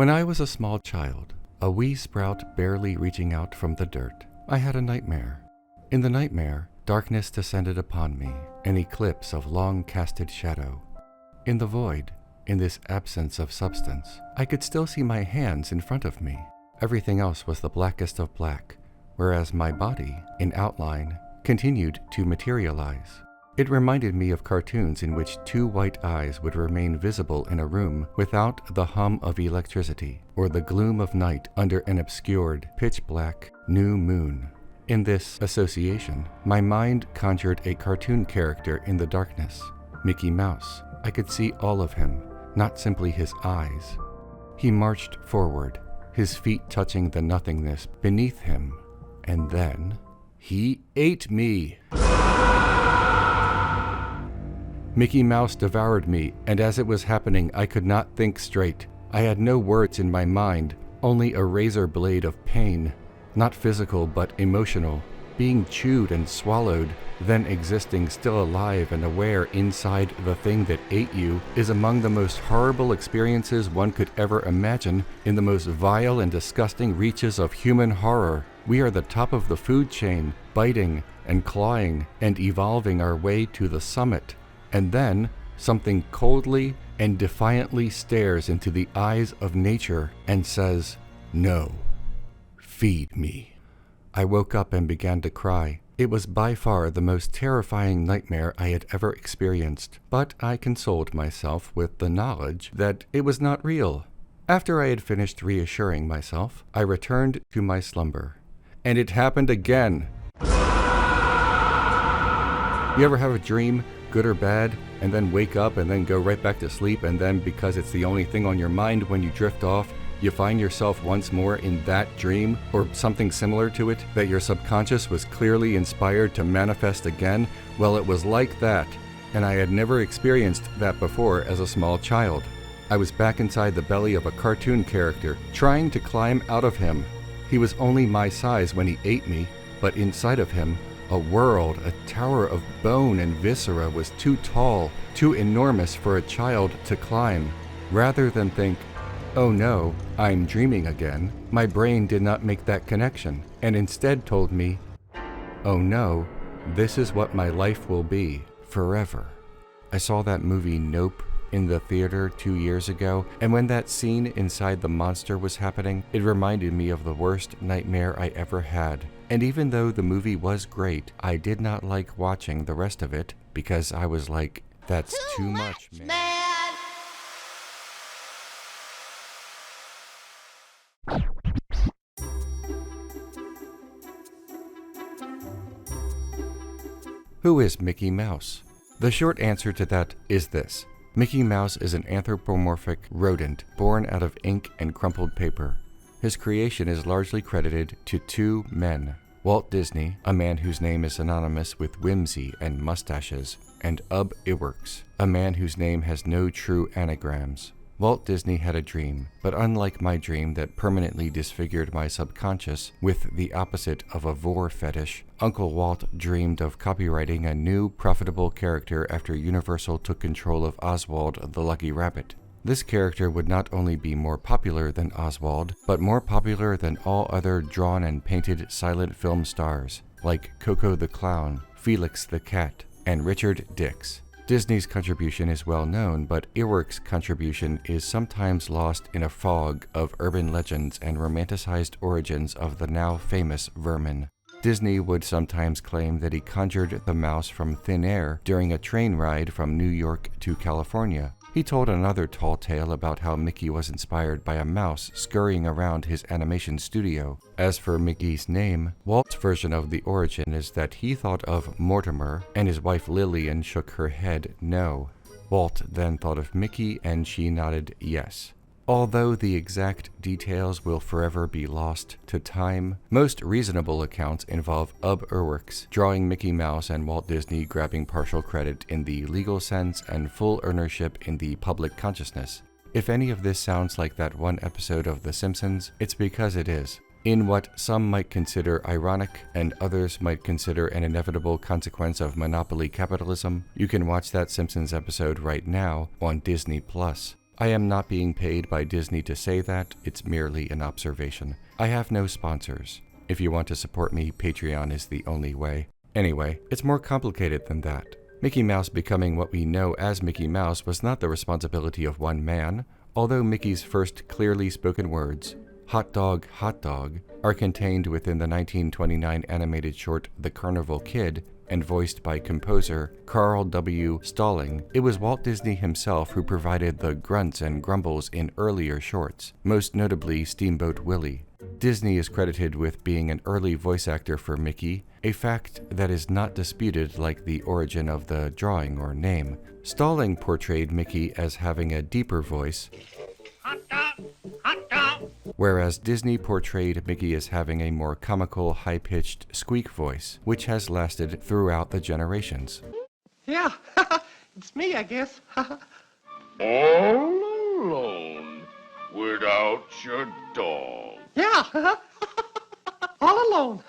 When I was a small child, a wee sprout barely reaching out from the dirt, I had a nightmare. In the nightmare, darkness descended upon me, an eclipse of long-casted shadow. In the void, in this absence of substance, I could still see my hands in front of me. Everything else was the blackest of black, whereas my body, in outline, continued to materialize. It reminded me of cartoons in which two white eyes would remain visible in a room without the hum of electricity or the gloom of night under an obscured, pitch-black new moon. In this association, my mind conjured a cartoon character in the darkness, Mickey Mouse. I could see all of him, not simply his eyes. He marched forward, his feet touching the nothingness beneath him, and then he ate me. Mickey Mouse devoured me, and as it was happening, I could not think straight. I had no words in my mind, only a razor blade of pain, not physical but emotional, being chewed and swallowed, then existing still alive and aware inside the thing that ate you is among the most horrible experiences one could ever imagine in the most vile and disgusting reaches of human horror. We are the top of the food chain, biting and clawing and evolving our way to the summit. And then something coldly and defiantly stares into the eyes of nature and says, "No, feed me." I woke up and began to cry. It was by far the most terrifying nightmare I had ever experienced, but I consoled myself with the knowledge that it was not real. After I had finished reassuring myself, I returned to my slumber. And it happened again. You ever have a dream, good or bad, and then wake up and then go right back to sleep, and then because it's the only thing on your mind when you drift off, you find yourself once more in that dream, or something similar to it, that your subconscious was clearly inspired to manifest again? Well, it was like that, and I had never experienced that before as a small child. I was back inside the belly of a cartoon character, trying to climb out of him. He was only my size when he ate me, but inside of him, a world, a tower of bone and viscera was too tall, too enormous for a child to climb. Rather than think, "Oh no, I'm dreaming again," my brain did not make that connection, and instead told me, "Oh no, this is what my life will be, forever." I saw that movie Nope in the theater 2 years ago, and when that scene inside the monster was happening, it reminded me of the worst nightmare I ever had. And even though the movie was great, I did not like watching the rest of it because I was like, that's too much, man. Who is Mickey Mouse? The short answer to that is this. Mickey Mouse is an anthropomorphic rodent born out of ink and crumpled paper. His creation is largely credited to two men, Walt Disney, a man whose name is synonymous with whimsy and mustaches, and Ub Iwerks, a man whose name has no true anagrams. Walt Disney had a dream, but unlike my dream that permanently disfigured my subconscious with the opposite of a vor fetish, Uncle Walt dreamed of copywriting a new, profitable character after Universal took control of Oswald the Lucky Rabbit. This character would not only be more popular than Oswald, but more popular than all other drawn and painted silent film stars, like Coco the Clown, Felix the Cat, and Richard Dix. Disney's contribution is well known, but Iwerks' contribution is sometimes lost in a fog of urban legends and romanticized origins of the now famous vermin. Disney would sometimes claim that he conjured the mouse from thin air during a train ride from New York to California. He told another tall tale about how Mickey was inspired by a mouse scurrying around his animation studio. As for Mickey's name, Walt's version of the origin is that he thought of Mortimer, and his wife Lillian shook her head no. Walt then thought of Mickey, and she nodded yes. Although the exact details will forever be lost to time, most reasonable accounts involve Ub Iwerks drawing Mickey Mouse and Walt Disney grabbing partial credit in the legal sense and full ownership in the public consciousness. If any of this sounds like that one episode of The Simpsons, it's because it is. In what some might consider ironic and others might consider an inevitable consequence of monopoly capitalism, you can watch that Simpsons episode right now on Disney+. I am not being paid by Disney to say that, it's merely an observation. I have no sponsors. If you want to support me, Patreon is the only way. Anyway, it's more complicated than that. Mickey Mouse becoming what we know as Mickey Mouse was not the responsibility of one man, although Mickey's first clearly spoken words, hot dog, are contained within the 1929 animated short The Carnival Kid and voiced by composer Carl W. Stalling. It was Walt Disney himself who provided the grunts and grumbles in earlier shorts, most notably Steamboat Willie. Disney is credited with being an early voice actor for Mickey, a fact that is not disputed like the origin of the drawing or name. Stalling portrayed Mickey as having a deeper voice, whereas Disney portrayed Mickey as having a more comical, high-pitched squeak voice, which has lasted throughout the generations. Yeah, it's me, I guess. All alone, without your dog. Yeah, all alone.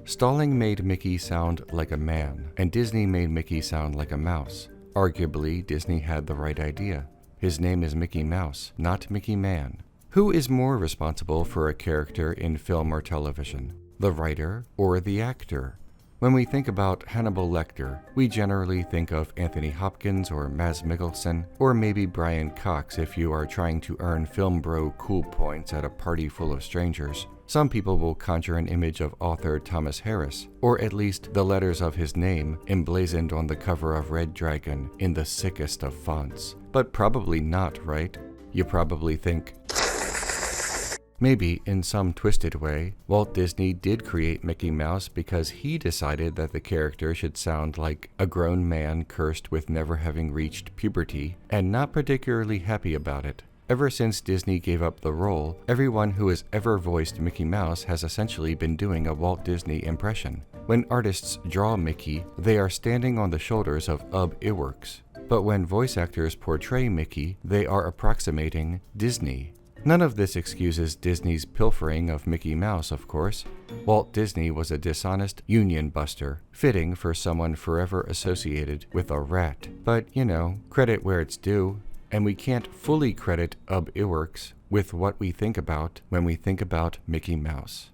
Stalling made Mickey sound like a man, and Disney made Mickey sound like a mouse. Arguably, Disney had the right idea. His name is Mickey Mouse, not Mickey Man. Who is more responsible for a character in film or television, the writer or the actor? When we think about Hannibal Lecter, we generally think of Anthony Hopkins or Mads Mikkelsen, or maybe Brian Cox if you are trying to earn film bro cool points at a party full of strangers. Some people will conjure an image of author Thomas Harris, or at least the letters of his name emblazoned on the cover of Red Dragon in the sickest of fonts. But probably not, right? You probably think, maybe, in some twisted way, Walt Disney did create Mickey Mouse because he decided that the character should sound like a grown man cursed with never having reached puberty, and not particularly happy about it. Ever since Disney gave up the role, everyone who has ever voiced Mickey Mouse has essentially been doing a Walt Disney impression. When artists draw Mickey, they are standing on the shoulders of Ub Iwerks. But when voice actors portray Mickey, they are approximating Disney. None of this excuses Disney's pilfering of Mickey Mouse, of course. Walt Disney was a dishonest union buster, fitting for someone forever associated with a rat. But, you know, credit where it's due, and we can't fully credit Ub Iwerks with what we think about when we think about Mickey Mouse.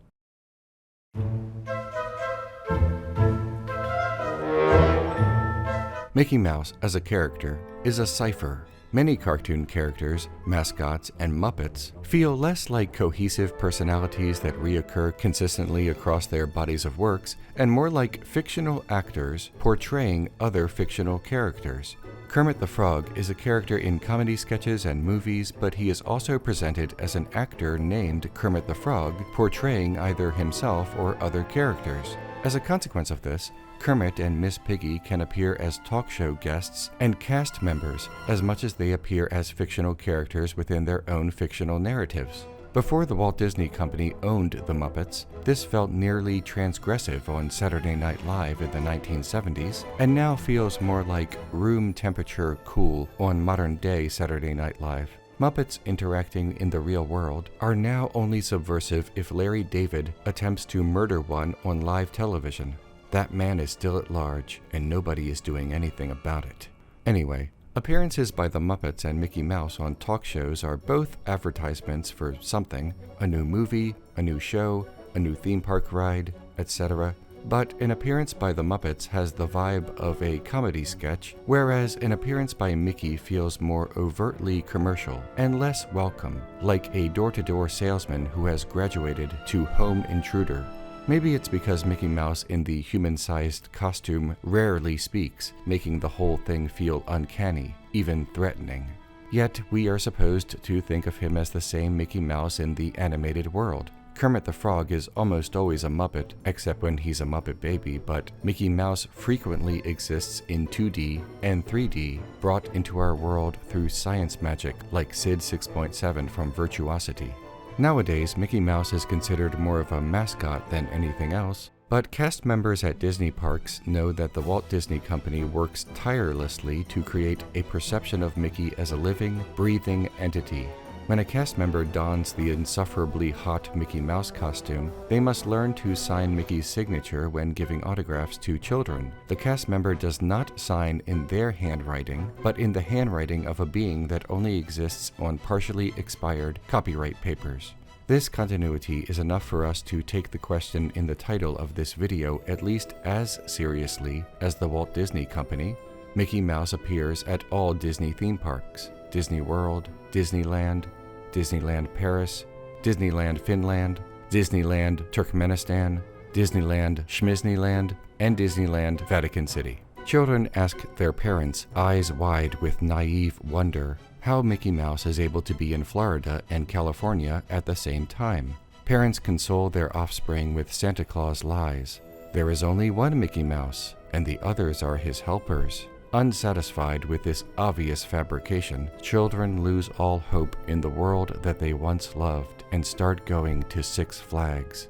Mickey Mouse, as a character, is a cipher. Many cartoon characters, mascots, and Muppets feel less like cohesive personalities that reoccur consistently across their bodies of works, and more like fictional actors portraying other fictional characters. Kermit the Frog is a character in comedy sketches and movies, but he is also presented as an actor named Kermit the Frog, portraying either himself or other characters. As a consequence of this, Kermit and Miss Piggy can appear as talk show guests and cast members as much as they appear as fictional characters within their own fictional narratives. Before the Walt Disney Company owned the Muppets, this felt nearly transgressive on Saturday Night Live in the 1970s, and now feels more like room temperature cool on modern-day Saturday Night Live. Muppets interacting in the real world are now only subversive if Larry David attempts to murder one on live television. That man is still at large, and nobody is doing anything about it. Anyway, appearances by the Muppets and Mickey Mouse on talk shows are both advertisements for something, a new movie, a new show, a new theme park ride, etc. But an appearance by the Muppets has the vibe of a comedy sketch, whereas an appearance by Mickey feels more overtly commercial and less welcome, like a door-to-door salesman who has graduated to home intruder. Maybe it's because Mickey Mouse in the human-sized costume rarely speaks, making the whole thing feel uncanny, even threatening. Yet we are supposed to think of him as the same Mickey Mouse in the animated world. Kermit the Frog is almost always a Muppet, except when he's a Muppet baby, but Mickey Mouse frequently exists in 2D and 3D, brought into our world through science magic like Sid 6.7 from Virtuosity. Nowadays, Mickey Mouse is considered more of a mascot than anything else, but cast members at Disney parks know that the Walt Disney Company works tirelessly to create a perception of Mickey as a living, breathing entity. When a cast member dons the insufferably hot Mickey Mouse costume, they must learn to sign Mickey's signature when giving autographs to children. The cast member does not sign in their handwriting, but in the handwriting of a being that only exists on partially expired copyright papers. This continuity is enough for us to take the question in the title of this video at least as seriously as the Walt Disney Company. Mickey Mouse appears at all Disney theme parks: Disney World, Disneyland, Disneyland Paris, Disneyland Finland, Disneyland Turkmenistan, Disneyland Schmizneyland, and Disneyland Vatican City. Children ask their parents, eyes wide with naive wonder, how Mickey Mouse is able to be in Florida and California at the same time. Parents console their offspring with Santa Claus lies. There is only one Mickey Mouse, and the others are his helpers. Unsatisfied with this obvious fabrication, children lose all hope in the world that they once loved and start going to Six Flags.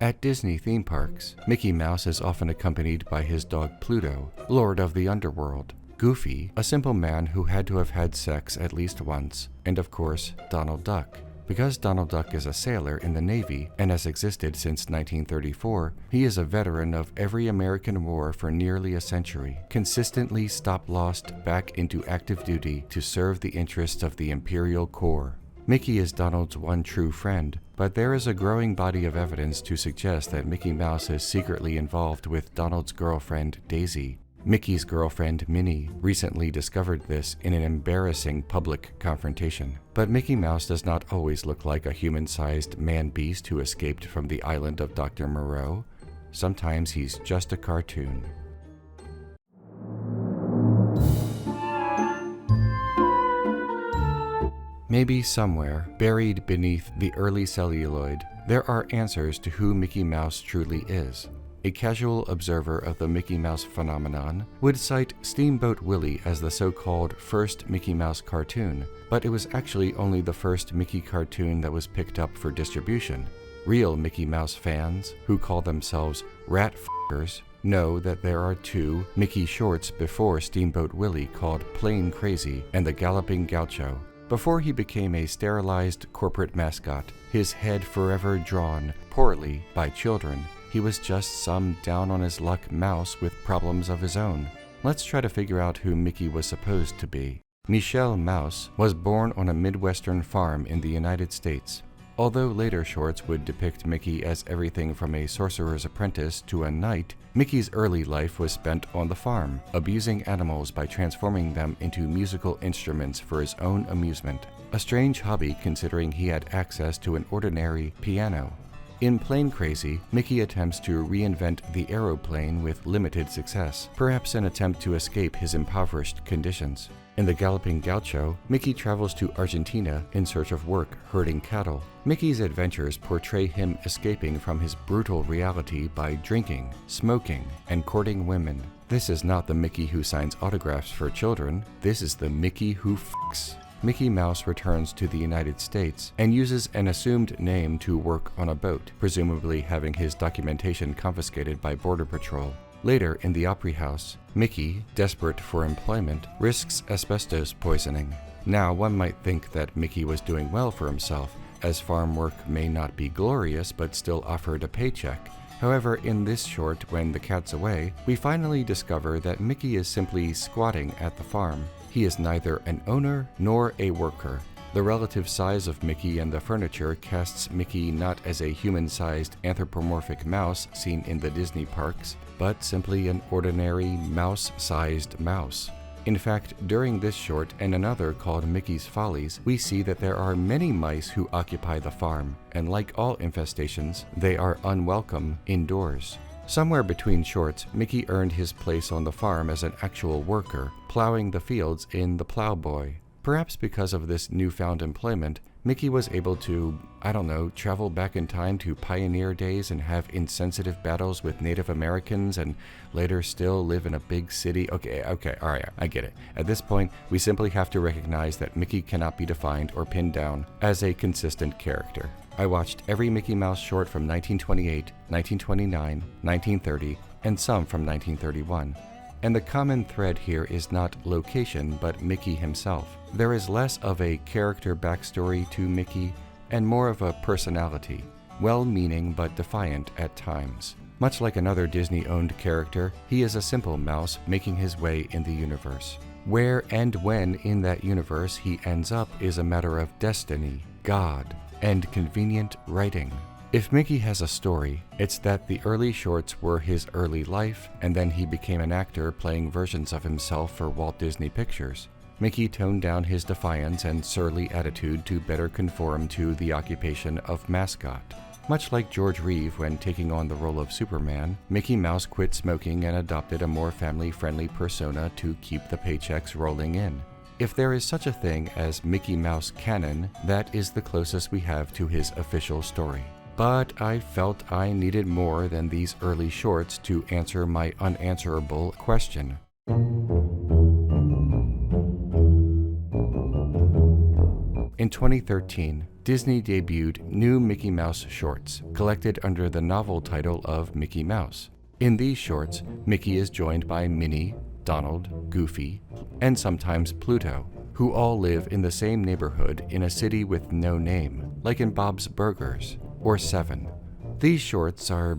At Disney theme parks, Mickey Mouse is often accompanied by his dog Pluto, Lord of the Underworld, Goofy, a simple man who had to have had sex at least once, and of course, Donald Duck. Because Donald Duck is a sailor in the Navy and has existed since 1934, he is a veteran of every American war for nearly a century, consistently stop-lost back into active duty to serve the interests of the Imperial Corps. Mickey is Donald's one true friend, but there is a growing body of evidence to suggest that Mickey Mouse is secretly involved with Donald's girlfriend, Daisy. Mickey's girlfriend, Minnie, recently discovered this in an embarrassing public confrontation. But Mickey Mouse does not always look like a human-sized man-beast who escaped from the island of Dr. Moreau. Sometimes he's just a cartoon. Maybe somewhere, buried beneath the early celluloid, there are answers to who Mickey Mouse truly is. A casual observer of the Mickey Mouse phenomenon would cite Steamboat Willie as the so-called first Mickey Mouse cartoon, but it was actually only the first Mickey cartoon that was picked up for distribution. Real Mickey Mouse fans, who call themselves rat f***ers, know that there are two Mickey shorts before Steamboat Willie called Plain Crazy and the Galloping Gaucho. Before he became a sterilized corporate mascot, his head forever drawn poorly by children, he was just some down-on-his-luck mouse with problems of his own. Let's try to figure out who Mickey was supposed to be. Michelle Mouse was born on a Midwestern farm in the United States. Although later shorts would depict Mickey as everything from a sorcerer's apprentice to a knight, Mickey's early life was spent on the farm, abusing animals by transforming them into musical instruments for his own amusement. A strange hobby considering he had access to an ordinary piano. In Plain Crazy, Mickey attempts to reinvent the aeroplane with limited success, perhaps an attempt to escape his impoverished conditions. In The Galloping Gaucho, Mickey travels to Argentina in search of work herding cattle. Mickey's adventures portray him escaping from his brutal reality by drinking, smoking, and courting women. This is not the Mickey who signs autographs for children, this is the Mickey who f***s. Mickey Mouse returns to the United States and uses an assumed name to work on a boat, presumably having his documentation confiscated by Border Patrol. Later, in the Opry House, Mickey, desperate for employment, risks asbestos poisoning. Now, one might think that Mickey was doing well for himself, as farm work may not be glorious but still offered a paycheck. However, in this short, When the Cat's Away, we finally discover that Mickey is simply squatting at the farm. He is neither an owner nor a worker. The relative size of Mickey and the furniture casts Mickey not as a human-sized anthropomorphic mouse seen in the Disney parks, but simply an ordinary mouse-sized mouse. In fact, during this short and another called Mickey's Follies, we see that there are many mice who occupy the farm, and like all infestations, they are unwelcome indoors. Somewhere between shorts, Mickey earned his place on the farm as an actual worker, plowing the fields in The Plowboy. Perhaps because of this newfound employment, Mickey was able to, travel back in time to pioneer days and have insensitive battles with Native Americans and later still live in a big city. Okay, alright, I get it. At this point, we simply have to recognize that Mickey cannot be defined or pinned down as a consistent character. I watched every Mickey Mouse short from 1928, 1929, 1930, and some from 1931. And the common thread here is not location, but Mickey himself. There is less of a character backstory to Mickey and more of a personality, well-meaning but defiant at times. Much like another Disney-owned character, he is a simple mouse making his way in the universe. Where and when in that universe he ends up is a matter of destiny, God, and convenient writing. If Mickey has a story, it's that the early shorts were his early life, and then he became an actor playing versions of himself for Walt Disney Pictures. Mickey toned down his defiance and surly attitude to better conform to the occupation of mascot. Much like George Reeve when taking on the role of Superman, Mickey Mouse quit smoking and adopted a more family-friendly persona to keep the paychecks rolling in. If there is such a thing as Mickey Mouse canon, that is the closest we have to his official story. But I felt I needed more than these early shorts to answer my unanswerable question. In 2013, Disney debuted new Mickey Mouse shorts, collected under the novel title of Mickey Mouse. In these shorts, Mickey is joined by Minnie, Donald, Goofy, and sometimes Pluto, who all live in the same neighborhood in a city with no name, like in Bob's Burgers or Seven. These shorts are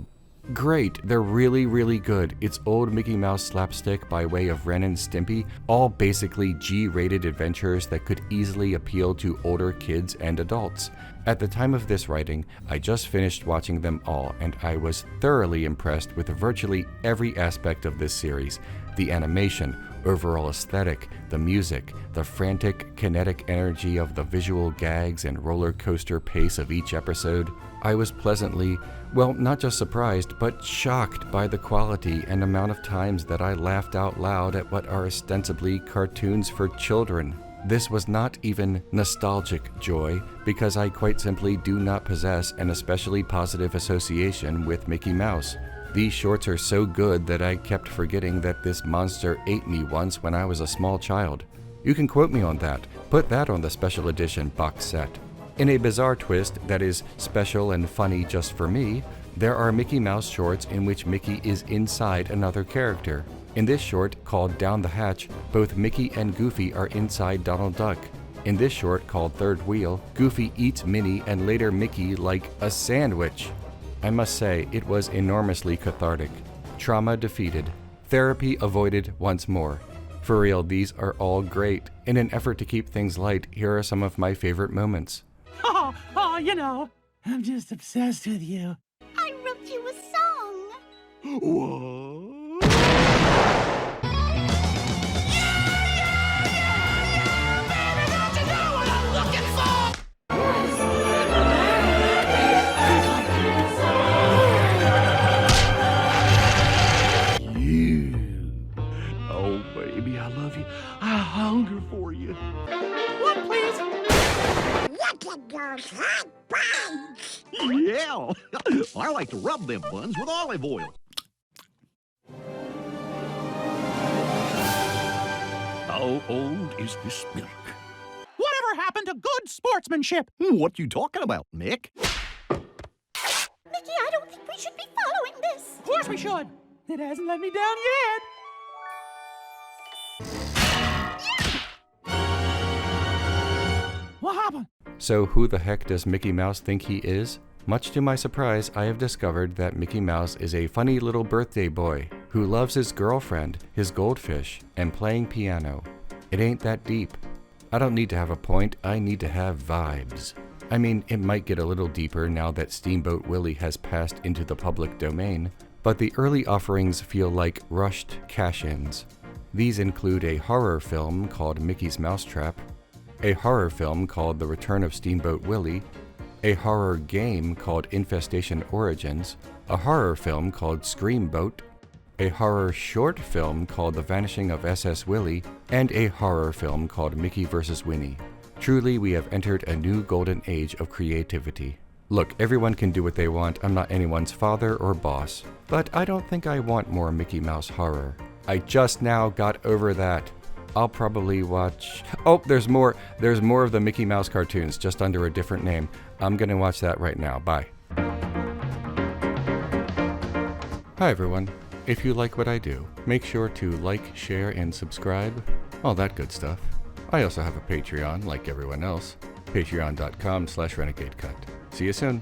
great. They're really good. It's old Mickey Mouse slapstick by way of Ren and Stimpy, all basically G-rated adventures that could easily appeal to older kids and adults. At the time of this writing, I just finished watching them all, and I was thoroughly impressed with virtually every aspect of this series. The animation, overall aesthetic, the music, the frantic, kinetic energy of the visual gags and roller coaster pace of each episode. I was pleasantly, well, not just surprised, but shocked by the quality and amount of times that I laughed out loud at what are ostensibly cartoons for children. This was not even nostalgic joy, because I quite simply do not possess an especially positive association with Mickey Mouse. These shorts are so good that I kept forgetting that this monster ate me once when I was a small child. You can quote me on that. Put that on the special edition box set. In a bizarre twist that is special and funny just for me, there are Mickey Mouse shorts in which Mickey is inside another character. In this short, called Down the Hatch, both Mickey and Goofy are inside Donald Duck. In this short, called Third Wheel, Goofy eats Minnie and later Mickey like a sandwich. I must say, it was enormously cathartic. Trauma defeated. Therapy avoided once more. For real, these are all great. In an effort to keep things light, here are some of my favorite moments. Oh, you know, I'm just obsessed with you. I wrote you a song. What? Oh, baby, I love you. I hunger for you. One, please. Look at those hot buns. Yeah, I like to rub them buns with olive oil. How old is this milk? Whatever happened to good sportsmanship? What you talking about, Mick? Mickey, I don't think we should be following this. Of course we should. It hasn't let me down yet. What happened? So who the heck does Mickey Mouse think he is? Much to my surprise, I have discovered that Mickey Mouse is a funny little birthday boy who loves his girlfriend, his goldfish, and playing piano. It ain't that deep. I don't need to have a point, I need to have vibes. I mean, it might get a little deeper now that Steamboat Willie has passed into the public domain, but the early offerings feel like rushed cash-ins. These include a horror film called Mickey's Mousetrap, a horror film called The Return of Steamboat Willie, a horror game called Infestation Origins, a horror film called Screamboat, a horror short film called The Vanishing of SS Willie, and a horror film called Mickey vs. Winnie. Truly, we have entered a new golden age of creativity. Look, everyone can do what they want. I'm not anyone's father or boss. But I don't think I want more Mickey Mouse horror. I just now got over that. I'll probably watch... Oh, there's more of the Mickey Mouse cartoons, just under a different name. I'm gonna watch that right now. Bye. Hi everyone. If you like what I do, make sure to like, share, and subscribe. All that good stuff. I also have a Patreon, like everyone else. Patreon.com/RenegadeCut. See you soon.